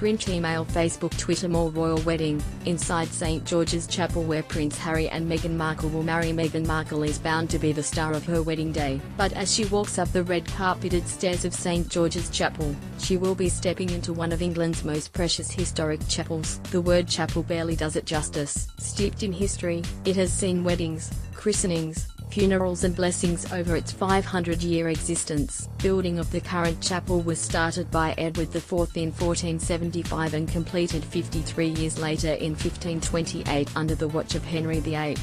Print, email, Facebook, Twitter. More royal wedding. Inside St. George's Chapel, where Prince Harry and Meghan Markle will marry. Meghan Markle is bound to be the star of her wedding day, but as she walks up the red carpeted stairs of St. George's Chapel, she will be stepping into one of England's most precious historic chapels. The word chapel barely does it justice. Steeped in history, it has seen weddings, christenings, funerals and blessings over its 500-year existence. Building of the current chapel was started by Edward IV in 1475 and completed 53 years later in 1528 under the watch of Henry VIII,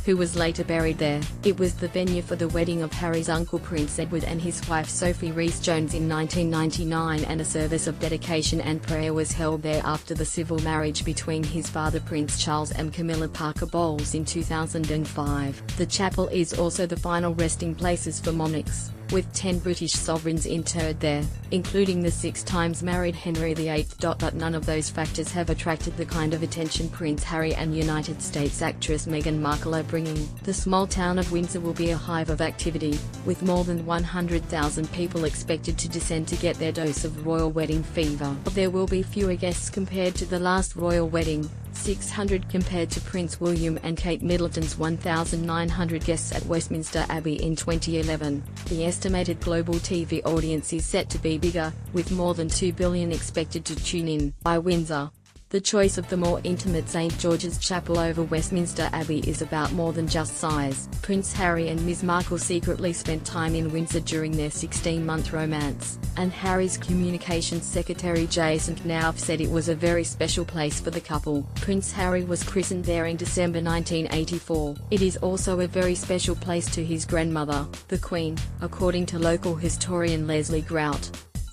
who was later buried there. It was the venue for the wedding of Harry's uncle Prince Edward and his wife Sophie Rhys-Jones in 1999, and a service of dedication and prayer was held there after the civil marriage between his father Prince Charles and Camilla Parker Bowles in 2005. The chapel is also the final resting places for monarchs, with 10 British sovereigns interred there, including the 6 times married Henry VIII. But none of those factors have attracted the kind of attention Prince Harry and United States actress Meghan Markle are bringing. The small town of Windsor will be a hive of activity, with more than 100,000 people expected to descend to get their dose of royal wedding fever. There will be fewer guests compared to the last royal wedding, 600 compared to Prince William and Kate Middleton's 1,900 guests at Westminster Abbey in 2011. The estimated global TV audience is set to be bigger, with more than 2 billion expected to tune in. By Windsor, the choice of the more intimate St. George's Chapel over Westminster Abbey is about more than just size. Prince Harry and Ms. Markle secretly spent time in Windsor during their 16-month romance, and Harry's communications secretary Jason Knauf said it was a very special place for the couple. Prince Harry was christened there in December 1984. It is also a very special place to his grandmother, the Queen, according to local historian Leslie Grout.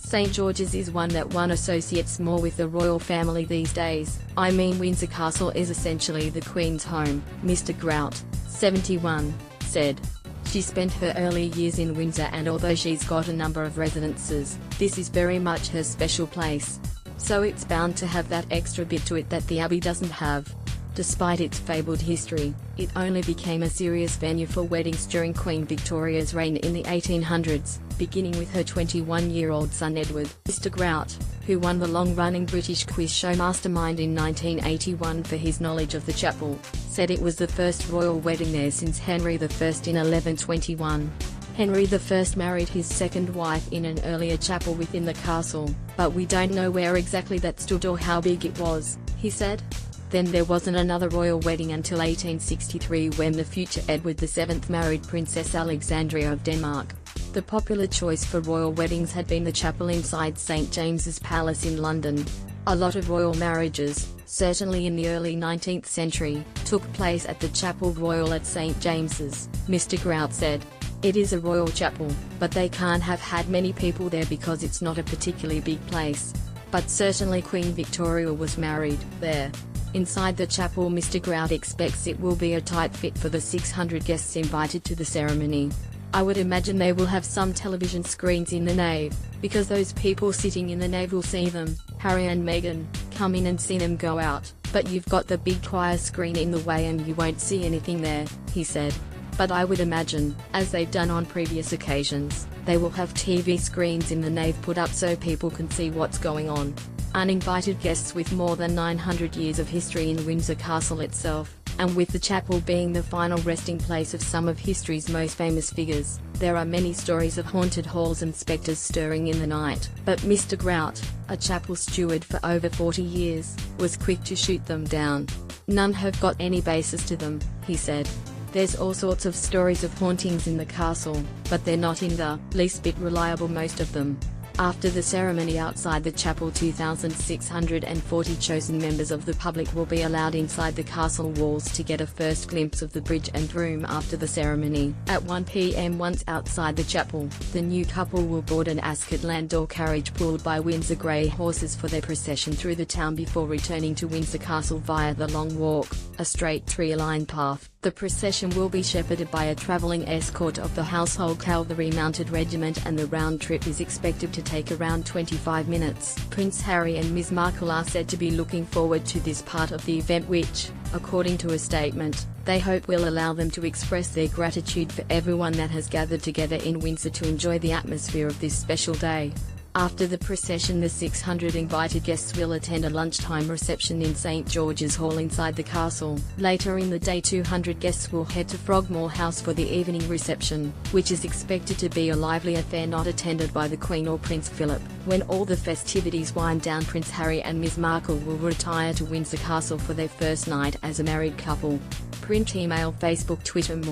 St. George's is one that one associates more with the royal family these days. I mean, Windsor Castle is essentially the Queen's home, Mr. Grout, 71, said. She spent her early years in Windsor, and although she's got a number of residences, this is very much her special place. So it's bound to have that extra bit to it that the Abbey doesn't have. Despite its fabled history, it only became a serious venue for weddings during Queen Victoria's reign in the 1800s, beginning with her 21-year-old son Edward. Mr. Grout, who won the long-running British quiz show Mastermind in 1981 for his knowledge of the chapel, said it was the first royal wedding there since Henry I in 1121. Henry I married his second wife in an earlier chapel within the castle, but we don't know where exactly that stood or how big it was, he said. Then there wasn't another royal wedding until 1863, when the future Edward VII married Princess Alexandria of Denmark. The popular choice for royal weddings had been the chapel inside St. James's Palace in London. A lot of royal marriages, certainly in the early 19th century, took place at the Chapel Royal at St. James's, Mr. Grout said. It is a royal chapel, but they can't have had many people there because it's not a particularly big place. But certainly Queen Victoria was married there. Inside the chapel, Mr. Grout expects it will be a tight fit for the 600 guests invited to the ceremony. I would imagine they will have some television screens in the nave, because those people sitting in the nave will see them, Harry and Meghan, come in and see them go out, but you've got the big choir screen in the way and you won't see anything there, he said. But I would imagine, as they've done on previous occasions, they will have TV screens in the nave put up so people can see what's going on. Uninvited guests. With more than 900 years of history in Windsor Castle itself, and with the chapel being the final resting place of some of history's most famous figures, there are many stories of haunted halls and spectres stirring in the night. But Mr. Grout, a chapel steward for over 40 years, was quick to shoot them down. None have got any basis to them, he said. There's all sorts of stories of hauntings in the castle, but they're not in the least bit reliable, most of them. After the ceremony outside the chapel, 2,640 chosen members of the public will be allowed inside the castle walls to get a first glimpse of the bridge and room after the ceremony. At 1 p.m. once outside the chapel, the new couple will board an Ascot Landau carriage pulled by Windsor grey horses for their procession through the town before returning to Windsor Castle via the Long Walk, a straight tree-lined path. The procession will be shepherded by a travelling escort of the Household Cavalry Mounted Regiment, and the round trip is expected to take around 25 minutes. Prince Harry and Ms. Markle are said to be looking forward to this part of the event which, according to a statement, they hope will allow them to express their gratitude for everyone that has gathered together in Windsor to enjoy the atmosphere of this special day. After the procession, the 600 invited guests will attend a lunchtime reception in St George's Hall inside the castle. Later in the day, 200 guests will head to Frogmore House for the evening reception, which is expected to be a lively affair not attended by the Queen or Prince Philip. When all the festivities wind down, Prince Harry and Ms Markle will retire to Windsor Castle for their first night as a married couple. Print, email, Facebook, Twitter, more.